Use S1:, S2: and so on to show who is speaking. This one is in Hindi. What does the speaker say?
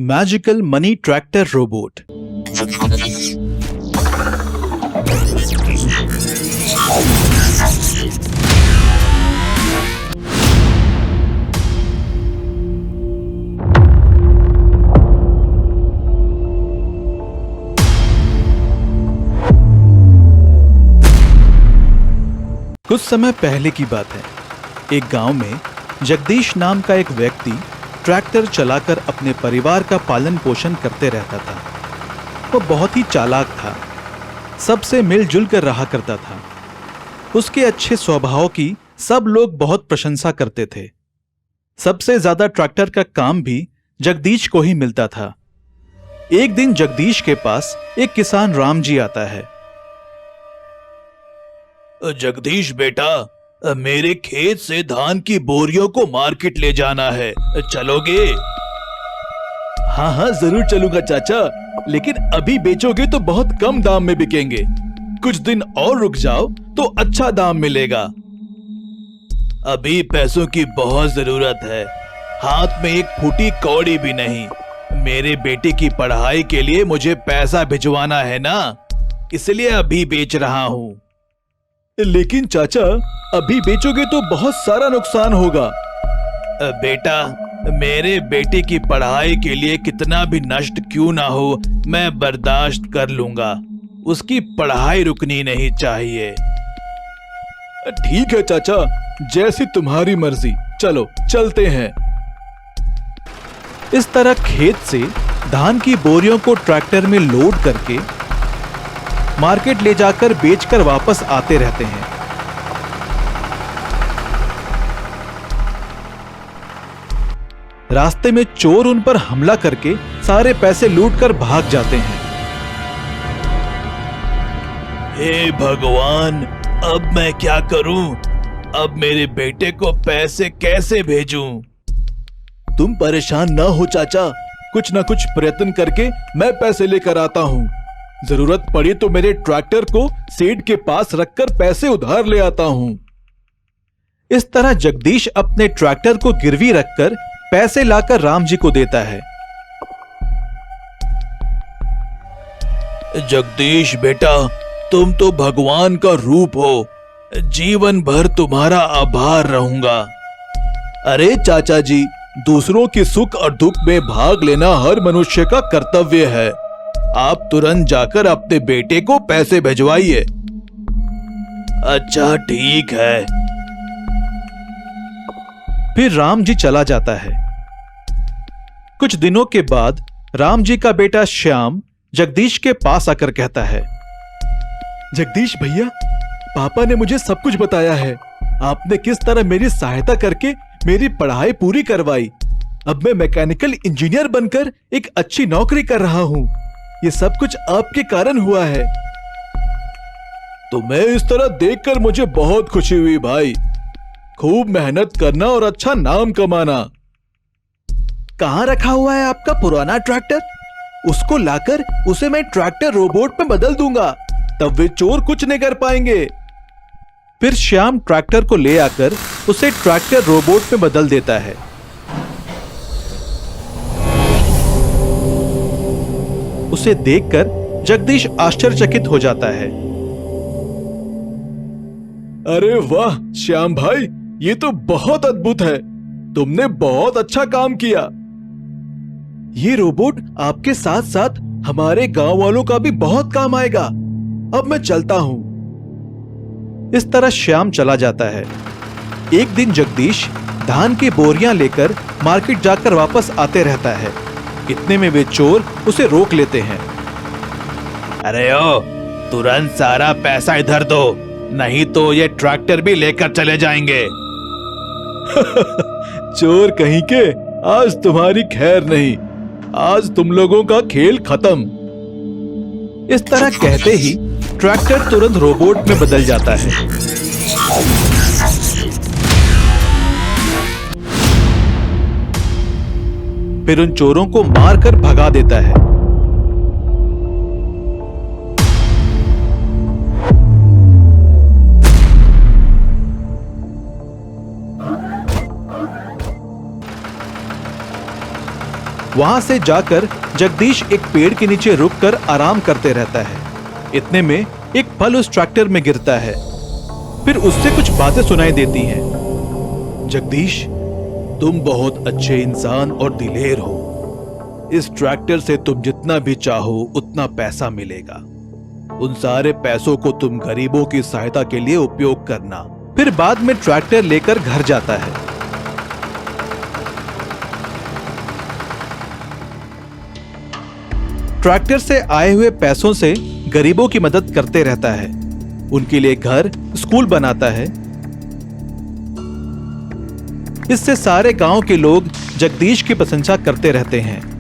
S1: Magical money tractor robot. कुछ समय पहले की बात है। एक गांव में जगदीश नाम का एक व्यक्ति ट्रैक्टर चलाकर अपने परिवार का पालन पोषण करते रहता था। वो बहुत ही चालाक था, सबसे मिलजुल कर रहा करता था। उसके अच्छे स्वभाव की सब लोग बहुत प्रशंसा करते थे। सबसे ज्यादा ट्रैक्टर का काम भी जगदीश को ही मिलता था। एक दिन जगदीश के पास एक किसान राम जी आता है।
S2: जगदीश बेटा, मेरे खेत से धान की बोरियों को मार्केट ले जाना है, चलोगे?
S1: हाँ हाँ जरूर चलूंगा चाचा, लेकिन अभी बेचोगे तो बहुत कम दाम में बिकेंगे। कुछ दिन और रुक जाओ तो अच्छा दाम मिलेगा।
S2: अभी पैसों की बहुत जरूरत है, हाथ में एक फूटी कौड़ी भी नहीं। मेरे बेटे की पढ़ाई के लिए मुझे पैसा भिजवाना है ना, इसलिए अभी बेच रहा हूँ।
S1: लेकिन चाचा, अभी बेचोगे तो बहुत सारा नुकसान होगा।
S2: बेटा, मेरे बेटे की पढ़ाई के लिए कितना भी नष्ट क्यों ना हो, मैं बर्दाश्त कर लूंगा। उसकी पढ़ाई रुकनी नहीं चाहिए।
S1: ठीक है चाचा, जैसी तुम्हारी मर्जी, चलो चलते हैं। इस तरह खेत से धान की बोरियों को ट्रैक्टर में लोड करके मार्केट ले जाकर बेचकर वापस आते रहते हैं। रास्ते में चोर उन पर हमला करके सारे पैसे लूटकर भाग जाते हैं।
S2: हे भगवान, अब मैं क्या करूं? अब मेरे बेटे को पैसे कैसे भेजूं?
S1: तुम परेशान ना हो चाचा, कुछ ना कुछ प्रयत्न करके मैं पैसे लेकर आता हूँ। जरूरत पड़ी तो मेरे ट्रैक्टर को सेठ के पास रखकर पैसे उधार ले आता हूँ। इस तरह जगदीश अपने ट्रैक्टर को गिरवी रखकर पैसे लाकर राम जी को देता है।
S2: जगदीश बेटा, तुम तो भगवान का रूप हो, जीवन भर तुम्हारा आभार रहूंगा।
S1: अरे चाचा जी, दूसरों के सुख और दुख में भाग लेना हर मनुष्य का कर्तव्य है। आप तुरंत जाकर अपने बेटे को पैसे भिजवाइए।
S2: अच्छा ठीक है।
S1: फिर राम जी चला जाता है। कुछ दिनों के बाद राम जी का बेटा श्याम जगदीश के पास आकर कहता है, जगदीश भैया, पापा ने मुझे सब कुछ बताया है। आपने किस तरह मेरी सहायता करके मेरी पढ़ाई पूरी करवाई। अब मैं मैकेनिकल इंजीनियर बनकर एक अच्छी नौकरी कर रहा हूँ। ये सब कुछ आपके कारण हुआ है। तुम्हें इस तरह देखकर मुझे बहुत खुशी हुई भाई। खूब मेहनत करना और अच्छा नाम कमाना। कहाँ रखा हुआ है आपका पुराना ट्रैक्टर? उसको लाकर उसे मैं ट्रैक्टर रोबोट में बदल दूंगा, तब वे चोर कुछ नहीं कर पाएंगे। फिर श्याम ट्रैक्टर को ले आकर उसे ट्रैक्टर रोबोट में बदल देता है। उसे देखकर जगदीश आश्चर्यचकित हो जाता है। अरे वाह श्याम भाई, ये तो बहुत अद्भुत है। तुमने बहुत अच्छा काम किया। ये रोबोट आपके साथ साथ हमारे गांव वालों का भी बहुत काम आएगा। अब मैं चलता हूं। इस तरह श्याम चला जाता है। एक दिन जगदीश धान की बोरियां लेकर मार्केट जाकर वापस आते रहता है। इतने में वे चोर उसे रोक लेते हैं।
S2: अरे ओ, तुरंत सारा पैसा इधर दो, नहीं तो ये ट्रैक्टर भी लेकर चले जाएंगे।
S1: चोर कहीं के, आज तुम्हारी खैर नहीं। आज तुम लोगों का खेल खत्म। इस तरह कहते ही ट्रैक्टर तुरंत रोबोट में बदल जाता है। फिर उन चोरों को मारकर भगा देता है। वहां से जाकर जगदीश एक पेड़ के नीचे रुककर आराम करते रहता है। इतने में एक फल उस ट्रैक्टर में गिरता है। फिर उससे कुछ बातें सुनाई देती हैं। जगदीश, तुम बहुत अच्छे इंसान और दिलेर हो। इस ट्रैक्टर से तुम जितना भी चाहो उतना पैसा मिलेगा। उन सारे पैसों को तुम गरीबों की सहायता के लिए उपयोग करना। फिर बाद में ट्रैक्टर लेकर घर जाता है। ट्रैक्टर से आए हुए पैसों से गरीबों की मदद करते रहता है। उनके लिए घर, स्कूल बनाता है। इससे सारे गांव के लोग जगदीश की प्रशंसा करते रहते हैं।